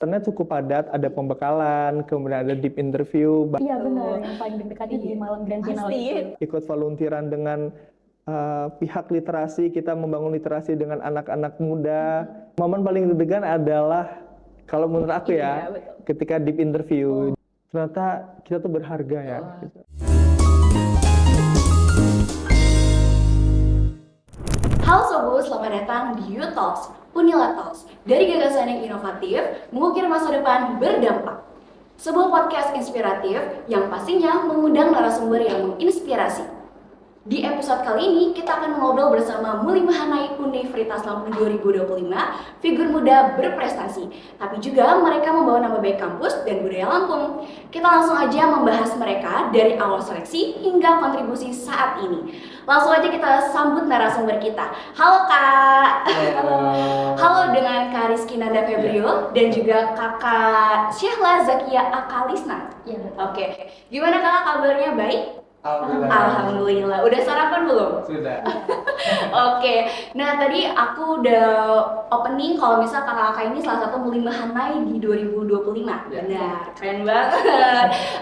Ternyata cukup padat, ada pembekalan, kemudian ada deep interview, Iya benar, yang paling deg-degan di malam grand final itu. ikut volunteeran dengan pihak literasi, kita membangun literasi dengan anak-anak muda. Momen paling deg-degan adalah, kalau menurut aku ya, ketika deep interview, ternyata kita tuh berharga ya. Halo Sobu, selamat datang di You Talks, Unila Talks. Dari gagasan yang inovatif, mengukir masa depan berdampak. Sebuah podcast inspiratif yang pastinya mengundang narasumber yang menginspirasi. Di episode kali ini, kita akan mengobrol bersama Muli Mahanai Universitas Lampung 2025, figur muda berprestasi. Tapi juga mereka membawa nama baik kampus dan budaya Lampung. Kita langsung aja membahas mereka dari awal seleksi hingga kontribusi saat ini. Langsung aja kita sambut narasumber kita. Halo Kak. Halo dengan Kak Rizky Nanda Febrio dan juga Kakak Syahla Zakia Akalisna. Oke. Gimana Kakak kabarnya, baik? Alhamdulillah. Udah sarapan belum? Sudah. Oke. Nah, tadi aku udah opening kalau misal kakak-kakak ini salah satu Muli Mahanai di 2025. Benar, keren banget.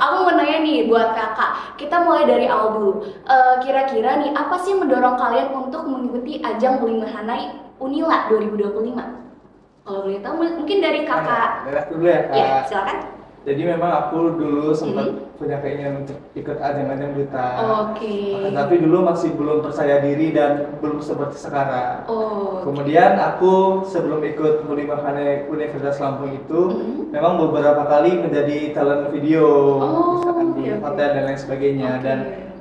Aku mau nanya nih buat kakak. Kita mulai dari awal dulu. Kira-kira nih apa sih yang mendorong kalian untuk mengikuti ajang Muli Mahanai Unila 2025? Kalau boleh tahu mungkin dari kakak. Dari aku dulu ya, Kak. Ya, silakan. Jadi memang aku dulu sempat punya keinginan untuk ikut ajang-ajang duta. Oke. Tapi dulu masih belum percaya diri dan belum seperti sekarang. Oh. Kemudian aku sebelum ikut Muli Mahanai Universitas Lampung itu memang beberapa kali menjadi talent video, misalkan di hotel dan lain sebagainya. Dan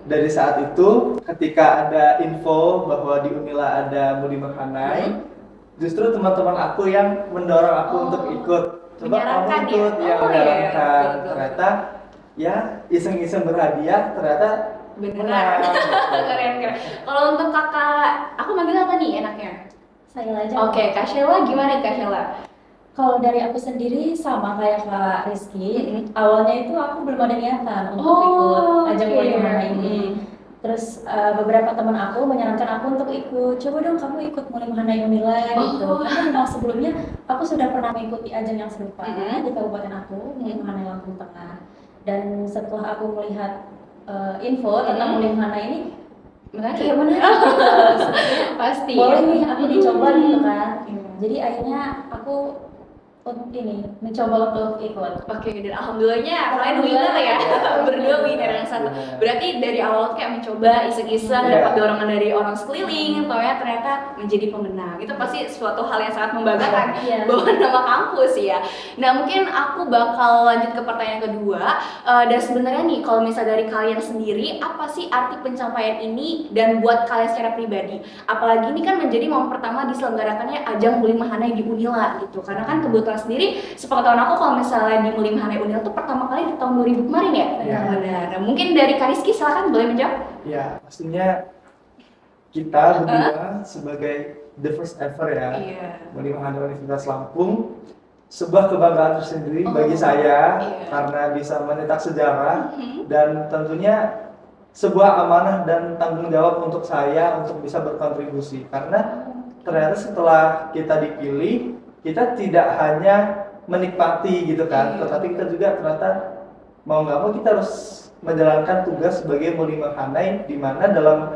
dari saat itu ketika ada info bahwa di Unila ada Muli Mahanai, justru teman-teman aku yang mendorong aku untuk ikut. Coba kamu ikut, menyarankan. Ternyata ya iseng-iseng berhadiah, ternyata beneran. Keren. Kalau untuk kakak, aku manggil apa nih enaknya? Saya aja. Oke, Kak Sheila gimana Kak Sheila? Kalau dari aku sendiri sama kayak Kak Rizky, awalnya itu aku belum ada niatan untuk ikut ajang Muli Mahanai ini. Terus beberapa teman aku menyarankan aku untuk ikut, coba dong kamu ikut Muli Mahanai Unila gitu. Karena memang sebelumnya aku sudah pernah mengikuti ajang yang serupa di kabupaten aku, Muli Mahanai Lampung Tengah. Dan setelah aku melihat info tentang Muli Mahanai ini, menarik gitu. Pasti. Boleh nih aku dicoba gitu kan. Jadi akhirnya aku mencoba untuk ikut. Oke, dan alhamdulillahnya kalian winner ya. Berdua winner yang satu. Berarti dari awal kayak mencoba iseng-iseng, dapat dorongan dari orang sekeliling, ternyata menjadi pemenang. Itu pasti suatu hal yang sangat membanggakan bawa nama kampus ya. Nah, mungkin aku bakal lanjut ke pertanyaan kedua. Dan sebenarnya nih, kalau misalnya dari kalian sendiri, apa sih arti pencapaian ini dan buat kalian secara pribadi? Apalagi ini kan menjadi momen pertama diselenggarakannya ajang Muli Mahanai di Unila gitu. Karena kan kebetulan sendiri, sepengetahuan aku kalau misalnya di Muli Mahanai Unila itu pertama kali di tahun 2000 kemarin ya? Benar. Nah, mungkin dari Kak Rizky silakan boleh menjawab? Ya, pastinya kita berdua sebagai the first ever ya, Muli Mahanai Universitas Lampung, sebuah kebanggaan tersendiri bagi saya karena bisa mencetak sejarah dan tentunya sebuah amanah dan tanggung jawab untuk saya untuk bisa berkontribusi. Karena ternyata setelah kita dipilih, kita tidak hanya menikmati gitu kan, tetapi kita juga ternyata mau nggak mau kita harus menjalankan tugas sebagai Muli Mahanai, di mana dalam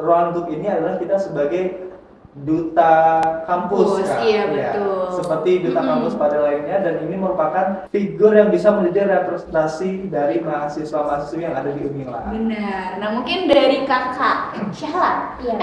ruang lingkup ini adalah kita sebagai duta kampus kan? Iya, betul. Seperti duta kampus pada lainnya, dan ini merupakan figur yang bisa menjadi representasi dari mahasiswa-mahasiswi yang ada di Unila. Benar. Nah, mungkin dari kakak Syahla. Iya.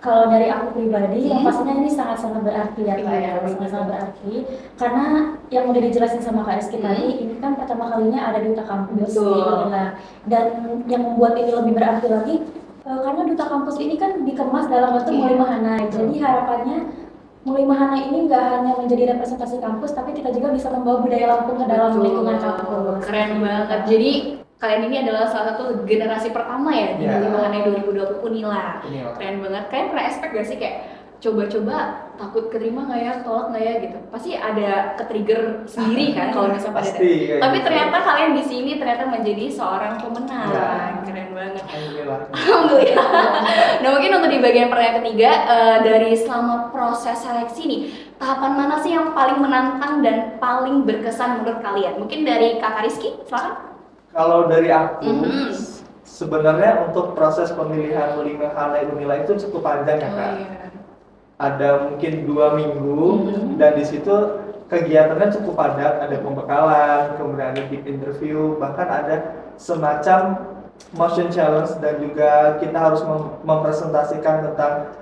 Kalau dari aku pribadi, yang pastinya ini sangat-sangat berarti ya Kak ya, sangat-sangat berarti. Karena yang udah dijelasin sama Kak Rizky tadi, ini kan pertama kalinya ada duta kampus di Unila. Dan yang membuat ini lebih berarti lagi, karena duta kampus ini kan dikemas dalam bentuk Muli Mahanai. Jadi harapannya Muli Mahanai ini nggak hanya menjadi representasi kampus, tapi kita juga bisa membawa budaya Lampung ke dalam lingkungan kampus. Keren banget. Jadi kalian ini adalah salah satu generasi pertama ya di Muli Mahanai 2020 Unila. Keren banget. Kalian pernah expect gak sih kayak coba-coba takut keterima nggak ya, tolak nggak ya gitu? Pasti ada ke-trigger sendiri kan kalau misalnya pada tapi ternyata kalian di sini ternyata menjadi seorang pemenang. Keren banget. Alhamdulillah. Nah, mungkin untuk di bagian pertanyaan ketiga, dari selama proses seleksi nih, tahapan mana sih yang paling menantang dan paling berkesan menurut kalian? Mungkin dari Kakak Rizky, silakan. Kalau dari aku, sebenarnya untuk proses pemilihan Unila itu cukup panjang ya Kak. Ada mungkin 2 minggu dan di situ kegiatannya cukup padat, ada pembekalan, kemudian ada deep interview, bahkan ada semacam motion challenge dan juga kita harus mempresentasikan tentang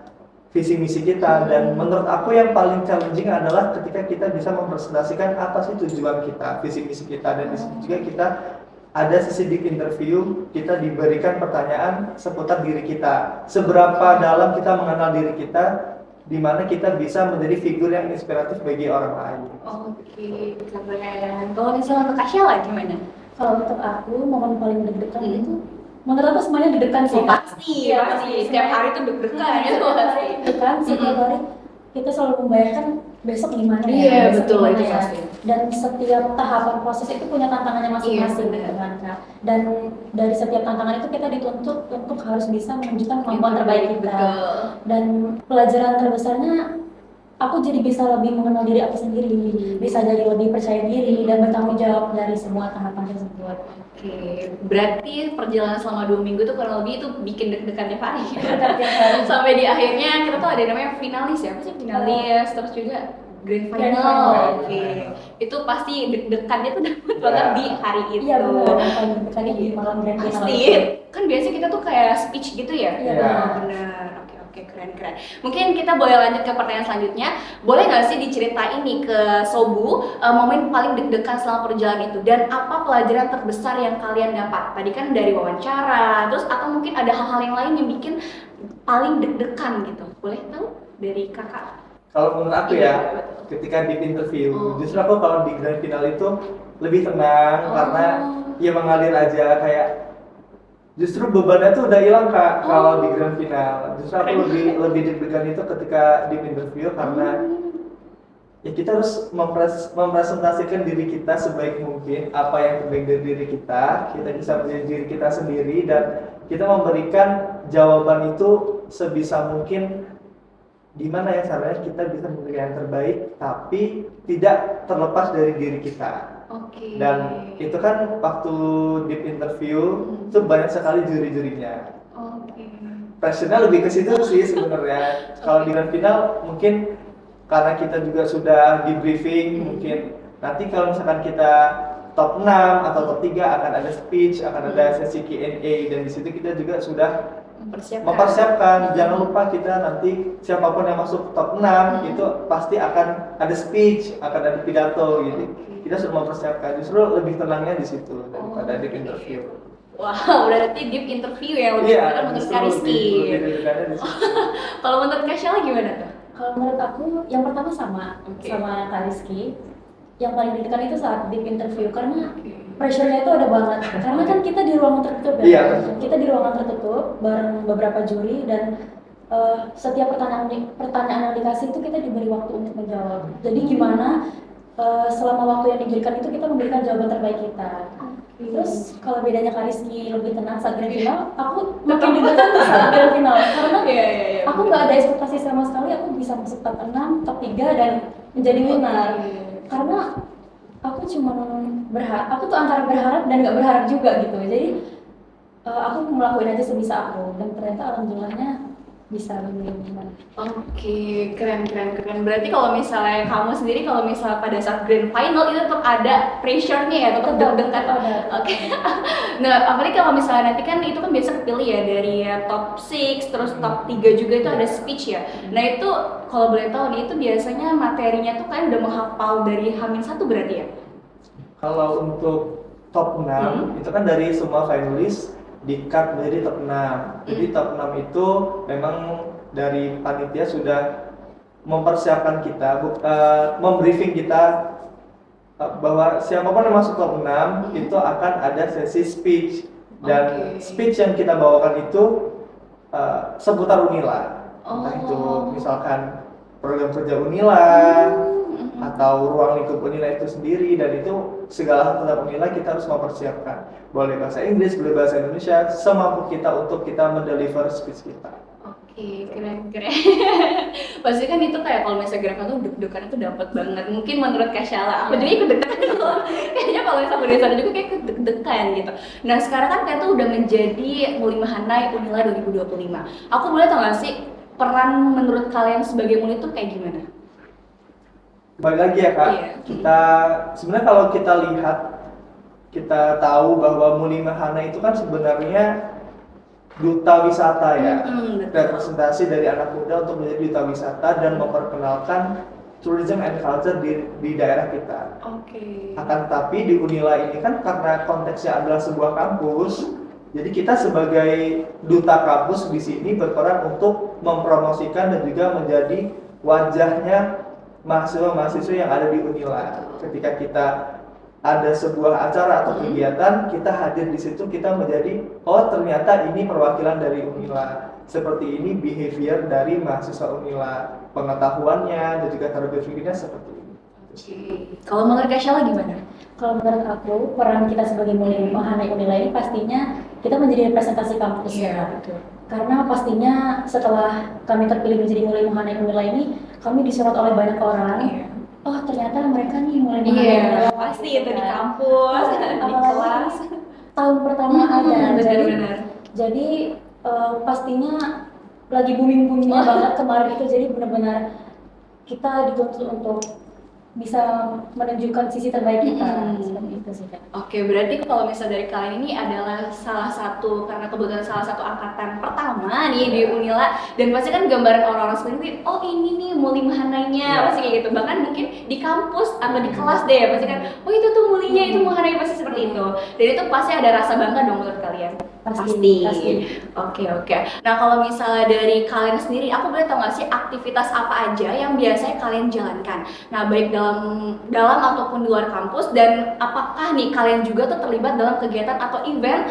visi misi kita. Dan menurut aku yang paling challenging adalah ketika kita bisa mempresentasikan apa sih tujuan kita, visi misi kita, dan di situ juga kita ada sesi deep interview, kita diberikan pertanyaan seputar diri kita, seberapa dalam kita mengenal diri kita, di mana kita bisa menjadi figur yang inspiratif bagi orang lain. Oke, keren. Kalau misalnya untuk Kak Sheila gimana? Kalau untuk aku momen paling deg-degan itu menurut aku semuanya deg-degan sih. Pasti. Setiap hari tuh deg-degan ya pasti. Deg-degan setiap hari kita selalu membayangkan besok gimana ya. Iya, besok betul, gimana itu ya. pasti. Dan setiap tahapan proses itu punya tantangannya masing-masing gitu kan Kak. Dan dari setiap tantangan itu kita dituntut untuk harus bisa menunjukkan kemampuan terbaik kita. Betul. Dan pelajaran terbesarnya aku jadi bisa lebih mengenal diri aku sendiri, bisa jadi lebih percaya diri dan bertanggung jawab dari semua tahapan tersebut. Oke, berarti perjalanan selama 2 minggu tuh kurang lebih itu bikin deg-degan tiap hari. Sampai di akhirnya kita tuh ada namanya finalis ya, apa sih finalis, terus juga grand final. Oke, itu pasti deg-degannya tuh dapet banget di hari itu. Iya benar, paling deg-degan di malam grand final. Pasti, kan biasanya kita tuh kayak speech gitu ya? Iya benar. Oke, keren. Mungkin kita boleh lanjut ke pertanyaan selanjutnya. Boleh nggak sih diceritain nih ke Sobu momen paling deg-degan selama perjalanan itu dan apa pelajaran terbesar yang kalian dapat? Tadi kan dari wawancara, terus atau mungkin ada hal-hal yang lain yang bikin paling deg-degan gitu. Boleh tahu dari kakak? Kalau menurut aku ya, ketika di interview, justru aku kalau di grand final itu lebih tenang karena ya mengalir aja, kayak justru bebannya tuh udah hilang Kak kalau di grand final. Justru aku lebih deg-degan itu ketika di interview karena ya kita harus mempresentasikan diri kita sebaik mungkin, apa yang terbaik dari diri kita bisa menjadi diri kita sendiri dan kita memberikan jawaban itu sebisa mungkin gimana ya caranya kita bisa memberikan yang terbaik tapi tidak terlepas dari diri kita. Dan itu kan waktu deep interview itu banyak sekali juri-jurinya. Pressure-nya lebih ke situ sih sebenarnya. Kalau di grand final mungkin karena kita juga sudah di briefing, mungkin nanti kalau misalkan kita top 6 atau top 3 akan ada speech, akan ada sesi Q&A, dan di situ kita juga sudah mempersiapkan. Jangan lupa kita nanti siapapun yang masuk top 6 itu pasti akan ada speech, akan ada pidato gitu. Kita sudah mempersiapkan, justru lebih tenangnya di situ daripada deep interview. Wow, berarti deep interview ya lebih deg-degan menurut Kak Rizky. Kalau menurut Kak Sheila gimana tuh? Kalau menurut aku yang pertama sama Kak Rizky. Yang paling deg-degan itu saat deep interview karena pressure-nya itu ada banget. Karena kan kita di ruangan tertutup ya. Kita di ruangan tertutup bareng beberapa juri dan setiap pertanyaan yang dikasih itu kita diberi waktu untuk menjawab. Jadi gimana selama waktu yang diberikan itu kita memberikan jawaban terbaik kita. Terus kalau bedanya Kak Rizky lebih tenang saat grand final, aku makin deg-degan saat grand final karena aku nggak ada ekspektasi sama sekali aku bisa masuk top 6, top 3 dan menjadi winner. Karena aku cuma berharap, aku tuh antara berharap dan nggak berharap juga gitu. Jadi aku ngelakuin aja sebisa aku dan ternyata alhamdulillahnya bisa menjadi winner. Oke, keren. Berarti kalau misalnya kamu sendiri kalau misalnya pada saat grand final itu tetap ada pressure-nya ya, tetap deg-degan. Oke. Nah, apalagi kalau misalnya nanti kan itu kan biasa kepilih ya dari top 6 terus top 3 juga itu ada speech ya. Nah, itu kalau boleh tahu nih itu biasanya materinya tuh kan udah menghafal dari H-1 berarti ya? Kalau untuk top 6 itu kan dari semua finalis di-cut menjadi top 6. Jadi top 6 itu memang dari panitia sudah mempersiapkan kita, membriefing kita bahwa siapapun yang masuk top 6 itu akan ada sesi speech. Dan speech yang kita bawakan itu seputar Unila. Entah itu misalkan program kerja Unila atau ruang lingkup Unila itu sendiri, dan itu segala hal tentang Unila kita harus mempersiapkan. Boleh bahasa Inggris, boleh bahasa Indonesia, semampu kita untuk kita mendeliver speech kita. Oke, keren-keren. Pasti kan itu kayak kalau misalnya gerakan tuh deg-degan itu dapat banget. Mungkin menurut Kak Syala, aku juga ikut deg-degan loh. Kayaknya kalau misalnya di sana juga kayak ikut deg-degan gitu. Nah sekarang kan kayak tuh udah menjadi Muli Mahanai Unila 2025. Aku boleh tau gak sih peran menurut kalian sebagai Muli itu kayak gimana? Balik lagi ya Kak, kita sebenarnya kalau kita lihat, kita tahu bahwa Muli Mahanai itu kan sebenarnya duta wisata ya, representasi dari anak muda untuk menjadi duta wisata dan memperkenalkan tourism and culture di daerah kita. Akan tetapi di Unila ini kan karena konteksnya adalah sebuah kampus, jadi kita sebagai duta kampus di sini berperan untuk mempromosikan dan juga menjadi wajahnya mahasiswa-mahasiswa yang ada di Unila. Ketika kita ada sebuah acara atau kegiatan, kita hadir di situ, kita menjadi, oh ternyata ini perwakilan dari Unila. Seperti ini behavior dari mahasiswa Unila, pengetahuannya dan juga cara berpikirnya seperti ini. Kalau menurut Kak Syala gimana? Kalau menurut aku, peran kita sebagai Muli Mahanai Unila ini pastinya kita menjadi representasi kampus ya. Betul. Karena pastinya setelah kami terpilih menjadi Muli Mahanai Unila ini, kami disorot oleh banyak orang. Oh ternyata mereka nih mulai Unila. Pasti itu di kampus, di kelas. Tahun pertama ada. Jadi pastinya lagi booming-boomingnya banget kemarin itu, jadi benar-benar kita dituntut untuk bisa menunjukkan sisi terbaik kita, seperti itu sih Kak. Oke, berarti kalau misalnya dari kalian ini adalah salah satu, karena kebetulan salah satu angkatan pertama nih di Unila, dan pasti kan gambaran orang-orang seperti oh ini nih Muli Mahanainya, pasti kayak gitu. Bahkan mungkin di kampus atau di kelas deh, pasti kan oh itu tuh Mulinya, itu Mahanai, pasti seperti itu. Dan itu pasti ada rasa bangga dong menurut kalian. Pasti. Oke. Nah kalau misalnya dari kalian sendiri, aku boleh tahu nggak sih aktivitas apa aja yang biasanya kalian jalankan? Nah baik dalam ataupun di luar kampus, dan apakah nih kalian juga tuh terlibat dalam kegiatan atau event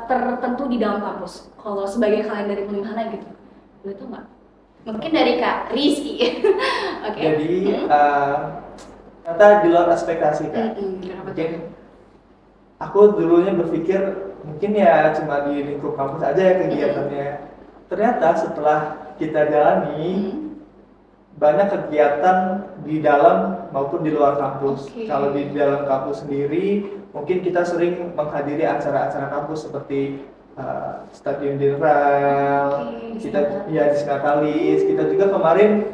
tertentu di dalam kampus? Kalau sebagai kalian dari Muli Mahanai gitu, boleh tahu nggak? Mungkin dari Kak Rizky. Jadi ternyata di luar ekspektasi Kak. Mungkin aku dulunya berpikir mungkin ya cuma di lingkup kampus aja ya kegiatannya. Ternyata setelah kita jalani banyak kegiatan di dalam maupun di luar kampus. Kalau di dalam kampus sendiri mungkin kita sering menghadiri acara-acara kampus seperti Stadion Jenderal, kita ya di Sinatalis. Kita juga kemarin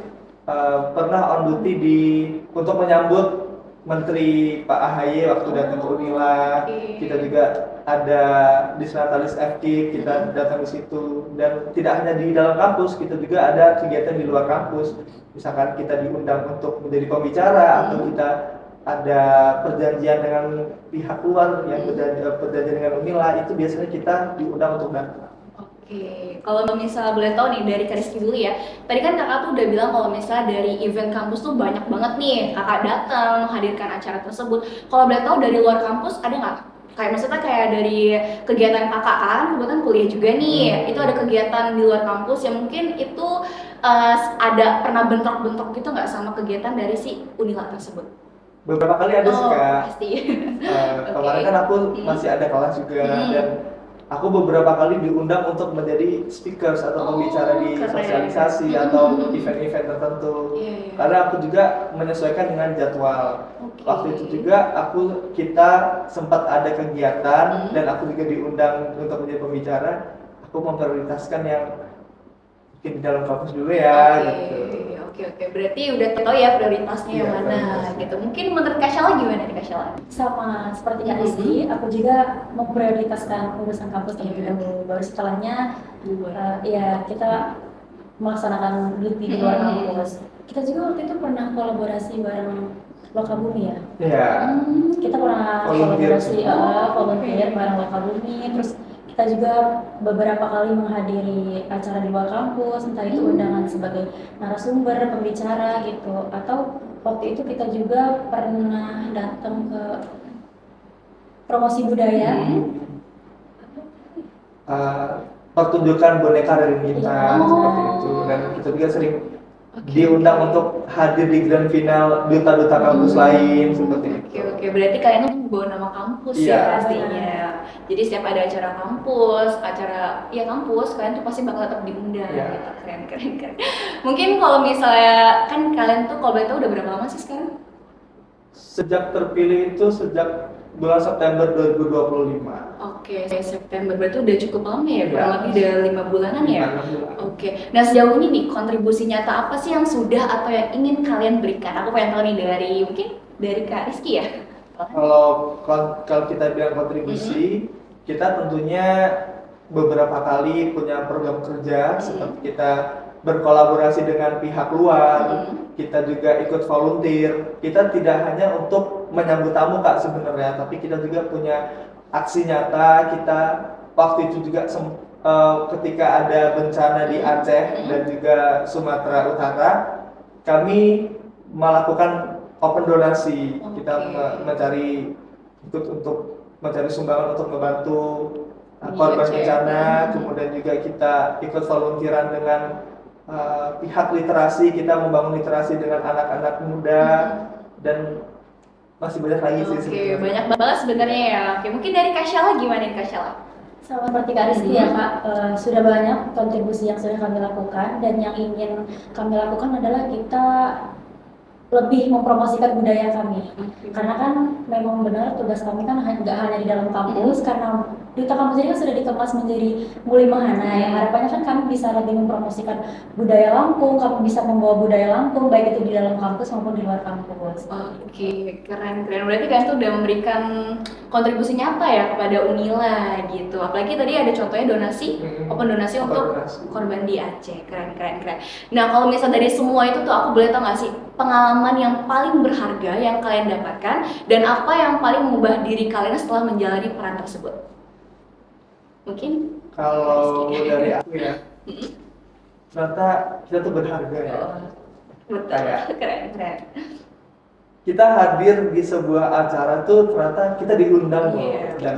pernah on duty untuk menyambut Menteri Pak AHY waktu datang ke Unila. Kita juga ada di Sinatalis FK, kita datang di situ. Dan tidak hanya di dalam kampus, kita juga ada kegiatan di luar kampus. Misalkan kita diundang untuk menjadi pembicara, atau kita ada perjanjian dengan pihak luar yang perjanjian dengan Unila, itu biasanya kita diundang untuk datang. Kalau misalnya boleh tahu nih dari Kak Rizky dulu ya. Tadi kan kakak tuh udah bilang kalau misalnya dari event kampus tuh banyak banget nih kakak datang menghadirkan acara tersebut. Kalau boleh tahu dari luar kampus ada nggak? Kayak maksudnya kayak dari kegiatan kakak kan kebetulan kuliah juga nih. Itu ada kegiatan di luar kampus yang mungkin itu ada pernah bentrok-bentrok gitu nggak sama kegiatan dari si Unila tersebut? Beberapa kali ada sih Kak. Pasti. Kemarin kan aku masih ada kelas juga dan aku beberapa kali diundang untuk menjadi speakers atau pembicara di sosialisasi atau event-event tertentu. Karena aku juga menyesuaikan dengan jadwal. Waktu itu juga kita sempat ada kegiatan dan aku juga diundang untuk menjadi pembicara. Aku memprioritaskan yang mungkin di dalam kampus dulu ya. Oke. Berarti udah tahu ya prioritasnya yang mana gitu. Mungkin menurut Kak Syala gimana nih Kak Syala? Sama seperti Kak Rizky, aku juga memprioritaskan urusan kampus terlebih dahulu. Baru setelahnya ya kita melaksanakan duty di luar kampus. Kita juga waktu itu pernah kolaborasi bareng Lokabumi ya. Iya. Kita pernah kolaborasi volunteer bareng Lokabumi, terus kita juga beberapa kali menghadiri acara di luar kampus, entah itu undangan sebagai narasumber, pembicara gitu, atau waktu itu kita juga pernah datang ke promosi budaya. Pertunjukan boneka dari bintang seperti itu, dan kita juga sering diundang untuk hadir di grand final duta-duta kampus lain seperti itu. Oke, berarti kalian tuh bawa nama kampus ya pastinya. Jadi setiap ada acara kampus, kampus, kalian tuh pasti bakal tetap diundang gitu. Keren. Mungkin kalau misalnya kan kalian tuh kalau boleh tahu udah berapa lama sih sekarang? Sejak terpilih itu sejak bulan September 2025. Oke, September berarti udah cukup lama ya, kurang lebih udah 5 bulanan ya? 5 bulan. Oke, nah sejauh ini nih kontribusi nyata apa sih yang sudah atau yang ingin kalian berikan? Aku pengen tahu nih dari Kak Rizky ya? Kalau kita bilang kontribusi, kita tentunya beberapa kali punya program kerja seperti kita berkolaborasi dengan pihak luar, kita juga ikut volunteer. Kita tidak hanya untuk menyambut tamu Kak sebenarnya, tapi kita juga punya aksi nyata. Kita waktu itu juga ketika ada bencana di Aceh dan juga Sumatera Utara, kami melakukan open donasi. Kita untuk mencari sumbangan untuk membantu korban bencana. Kemudian juga kita ikut volunteeran dengan pihak literasi, kita membangun literasi dengan anak-anak muda dan masih banyak lagi sih. Oke, banyak banget sebenarnya ya. Oke, mungkin dari Kak Syala gimana nih Kak Syala? Sama seperti Kak Rizky ya Kak, sudah banyak kontribusi yang sudah kami lakukan, dan yang ingin kami lakukan adalah kita lebih mempromosikan budaya kami. Karena kan memang benar tugas kami kan nggak hanya di dalam kampus, karena Duta Kampus ini kan sudah dikemas menjadi Mulimahana, yang harapannya kan kami bisa lebih mempromosikan budaya Lampung, kami bisa membawa budaya Lampung baik itu di dalam kampus maupun di luar kampus. Oke, keren. Berarti kalian tuh udah memberikan kontribusi nyata ya kepada Unila gitu. Apalagi tadi ada contohnya open donasi untuk korban di Aceh. Keren. Nah, kalau misalnya dari semua itu tuh aku boleh tahu nggak sih pengalaman yang paling berharga yang kalian dapatkan dan apa yang paling mengubah diri kalian setelah menjalani peran tersebut? Mungkin kalau dari aku ya, ternyata kita tuh berharga ya. Betul, keren. Kita hadir di sebuah acara tuh ternyata kita diundang loh, dan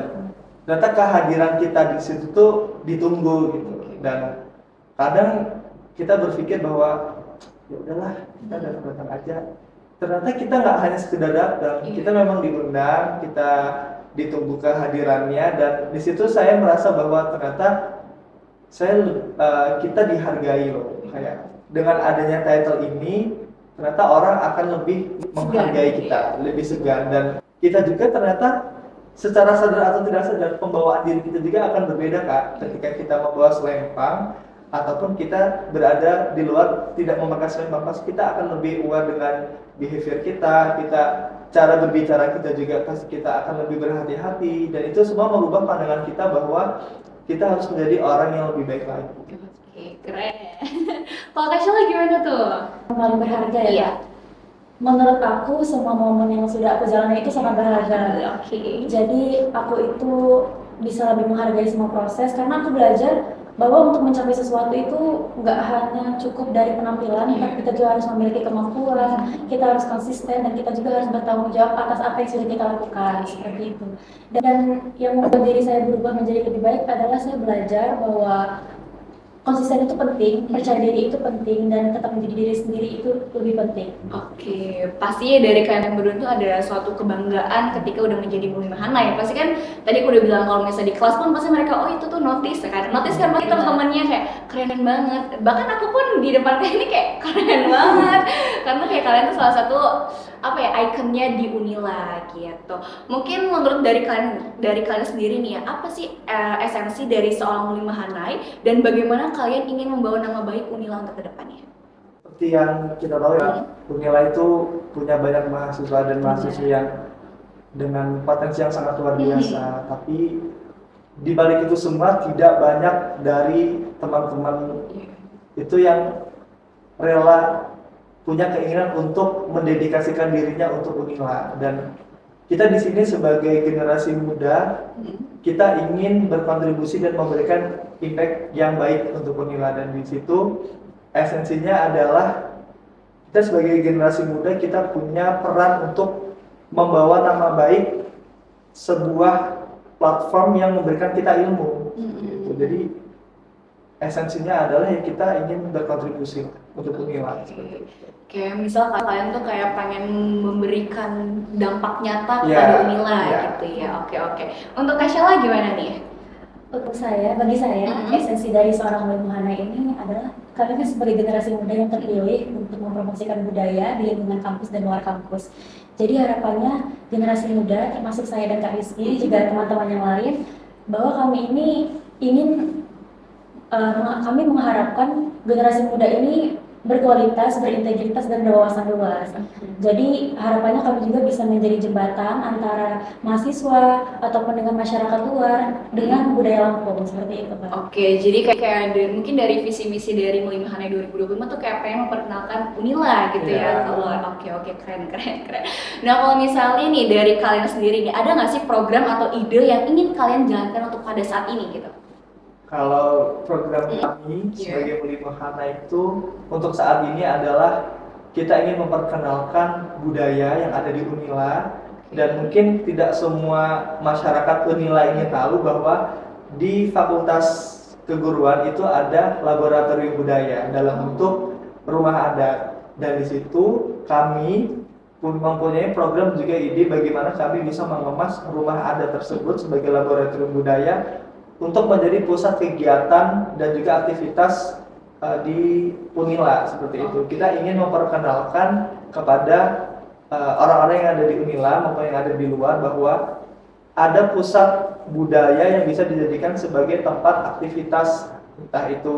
ternyata kehadiran kita di situ tuh ditunggu gitu. Dan kadang kita berpikir bahwa ya udahlah, kita datang aja. Ternyata kita nggak hanya sekedar datang, kita memang diundang, kita ditunggu kehadirannya, dan di situ saya merasa bahwa ternyata kita dihargai loh. Kayak dengan adanya title ini, ternyata orang akan lebih menghargai kita, lebih segan, dan kita juga ternyata secara sadar atau tidak sadar pembawaan diri kita juga akan berbeda Kak. Ketika kita membawa selempang ataupun kita berada di luar tidak memakai selempang, pasti kita akan lebih aware dengan behavior kita, cara berbicara kita juga pasti kita akan lebih berhati-hati, dan itu semua merubah pandangan kita bahwa kita harus menjadi orang yang lebih baik lagi. Oke, keren. Kalau Kak Syala gimana tuh? Yang paling berharga ya? Menurut aku semua momen yang sudah aku jalani itu sangat berharga. Jadi aku itu bisa lebih menghargai semua proses karena aku belajar bahwa untuk mencapai sesuatu itu nggak hanya cukup dari penampilan, tapi kita juga harus memiliki kemampuan, kita harus konsisten, dan kita juga harus bertanggung jawab atas apa yang sudah kita lakukan, seperti itu. Dan yang membuat diri saya berubah menjadi lebih baik adalah saya belajar bahwa konsisten itu penting, percaya diri itu penting, dan tetap menjadi diri sendiri itu lebih penting. Oke, pastinya dari kalian yang berdua itu ada suatu kebanggaan ketika udah menjadi Mulimahana ya. Pasti kan tadi aku udah bilang kalau misalnya di kelas pun pasti mereka itu tuh notice kan pasti teman-temannya kayak keren banget. Bahkan aku pun di depan kalian ini kayak keren banget karena kayak kalian tuh salah satu ikonnya di Unila gitu. Mungkin menurut dari kalian sendiri nih ya, apa sih esensi dari seorang Mulimahanai dan bagaimana kalian ingin membawa nama baik Unila untuk kedepannya? Seperti yang kita tahu ya, Unila itu punya banyak mahasiswa dan mahasiswi yang dengan potensi yang sangat luar biasa, tapi di balik itu semua tidak banyak dari teman-teman itu yang rela punya keinginan untuk mendedikasikan dirinya untuk Unila. Dan kita di sini sebagai generasi muda, kita ingin berkontribusi dan memberikan impact yang baik untuk Unila, dan di situ esensinya adalah kita sebagai generasi muda kita punya peran untuk membawa nama baik sebuah platform yang memberikan kita ilmu. Jadi esensinya adalah ya kita ingin berkontribusi. untuk Unila seperti itu. Kayak misal kalian tuh kayak pengen memberikan dampak nyata kepada Unila gitu ya. Oke. Untuk Kak Sheila gimana nih? Untuk saya, bagi saya, esensi dari seorang Mulia Muhana ini adalah kami kan sebagai generasi muda yang terpilih untuk mempromosikan budaya di lingkungan kampus dan luar kampus. Jadi harapannya generasi muda, termasuk saya dan Kak Rizky, juga teman-teman yang lain, bahwa kami ini ingin, kami mengharapkan generasi muda ini berkualitas, berintegritas, dan berwawasan luas. Jadi harapannya kami juga bisa menjadi jembatan antara mahasiswa ataupun dengan masyarakat luar dengan budaya Lampung, seperti itu, Pak. Oke, jadi kayak mungkin dari visi misi dari Mulia Muhana 2025 tuh kayak pengen memperkenalkan Unila gitu ya keluar. Oke, keren. Nah kalau misalnya nih dari kalian sendiri nih, ada nggak sih program atau ide yang ingin kalian jalankan untuk pada saat ini gitu? Kalau program kami sebagai Mulia Muhana itu untuk saat ini adalah kita ingin memperkenalkan budaya yang ada di Unila, dan mungkin tidak semua masyarakat Unila ini tahu bahwa di Fakultas Keguruan itu ada laboratorium budaya dalam bentuk rumah adat, dan di situ kami pun mempunyai program juga ide bagaimana kami bisa mengemas rumah adat tersebut sebagai laboratorium budaya untuk menjadi pusat kegiatan dan juga aktivitas di Unila seperti itu. Kita ingin memperkenalkan kepada orang-orang yang ada di Unila maupun yang ada di luar bahwa ada pusat budaya yang bisa dijadikan sebagai tempat aktivitas, entah itu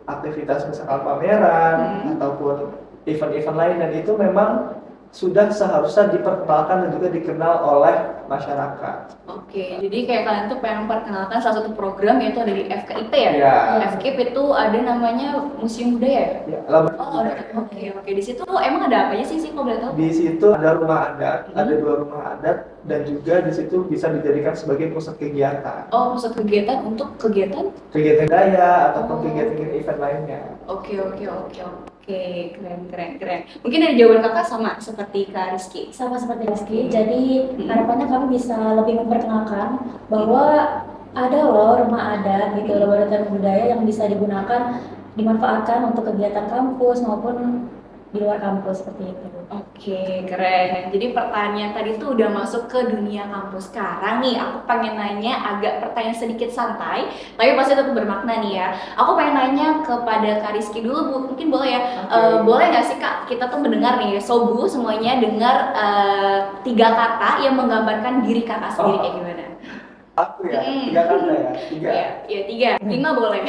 aktivitas misalkan pameran ataupun event-event lain, dan itu memang sudah seharusnya diperkenalkan dan juga dikenal oleh masyarakat. Oke, jadi kayak kalian tuh pengen memperkenalkan salah satu program yaitu ada di FKIP ya? Iya. FKIP itu ada namanya Museum Budaya ya? Oke. Di situ emang ada apa aja sih kalau boleh tahu? Di situ ada rumah adat, ada 2 rumah adat, dan juga di situ bisa dijadikan sebagai pusat kegiatan. Oh, pusat kegiatan untuk kegiatan? Kegiatan daya ataupun kegiatan event lainnya. Oke, keren. Mungkin dari jawaban kakak sama seperti Kak Rizky? Sama seperti Rizky, jadi harapannya kami bisa lebih memperkenalkan bahwa ada loh rumah adat gitu, laboratorium budaya yang bisa digunakan, dimanfaatkan untuk kegiatan kampus maupun di luar kampus seperti itu. Oke, keren. Jadi pertanyaan tadi tuh udah masuk ke dunia kampus. Sekarang nih aku pengen nanya agak pertanyaan sedikit santai, tapi pasti tetap bermakna nih ya. Aku pengen nanya kepada Kak Rizky dulu, Bu. Mungkin boleh ya? Boleh nggak sih Kak, kita tuh mendengar nih, Sobu semuanya dengar 3 kata yang menggambarkan diri kakak sendiri kayak gimana? Aku ya, 3 kata ya? 3? Iya, 3. 5 boleh.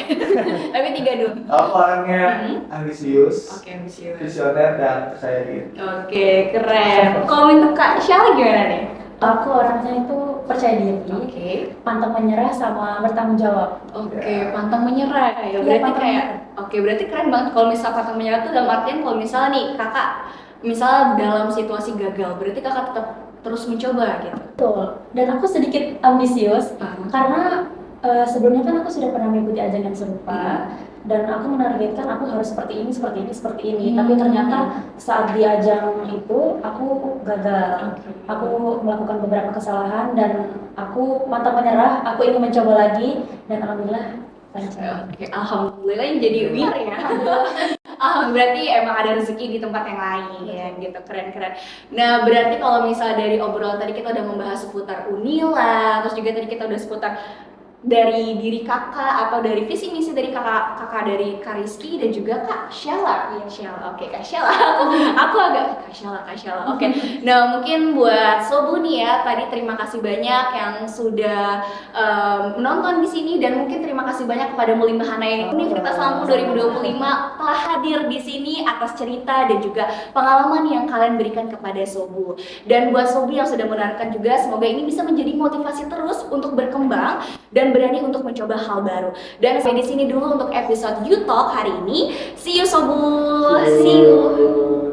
Tapi 3 dulu. Aku orangnya ambisius, ambisius, visioner, dan percaya diri. Oke, keren. Kalau untuk Kak Sheila gimana nih? Aku orangnya itu percaya diri, pantang menyerah sama bertanggung jawab. Pantang menyerah ya. Berarti berarti keren banget kalau misal pantang menyerah tuh dalam artian kalau misalnya nih kakak misal dalam situasi gagal, berarti kakak tetap terus mencoba gitu. Betul. Dan aku sedikit ambisius karena sebelumnya kan aku sudah pernah mengikuti ajang yang serupa, dan aku menargetkan aku harus seperti ini. Tapi ternyata saat di ajang itu aku gagal. Aku melakukan beberapa kesalahan dan aku pantang menyerah. Aku ingin mencoba lagi dan alhamdulillah lancar. Alhamdulillah yang jadi winner ya. Berarti emang ada rezeki di tempat yang lain ya gitu, keren. Nah berarti kalau misalnya dari obrolan tadi kita udah membahas seputar Unila, terus juga tadi kita udah seputar dari diri kakak atau dari visi misi dari kakak dari Kak Rizky dan juga Kak Sheila. Kak Sheila. Aku agak Kak Sheila. Oke. Nah, mungkin buat Sobu nih ya, tadi terima kasih banyak yang sudah menonton di sini, dan mungkin terima kasih banyak kepada Mulia Muhana Universitas Lampung 2025 telah hadir di sini atas cerita dan juga pengalaman yang kalian berikan kepada Sobu. Dan buat Sobu yang sudah mendengarkan juga, semoga ini bisa menjadi motivasi terus untuk berkembang dan berani untuk mencoba hal baru. Dan sampai di sini dulu untuk episode You Talk hari ini. See you Sobu. See you.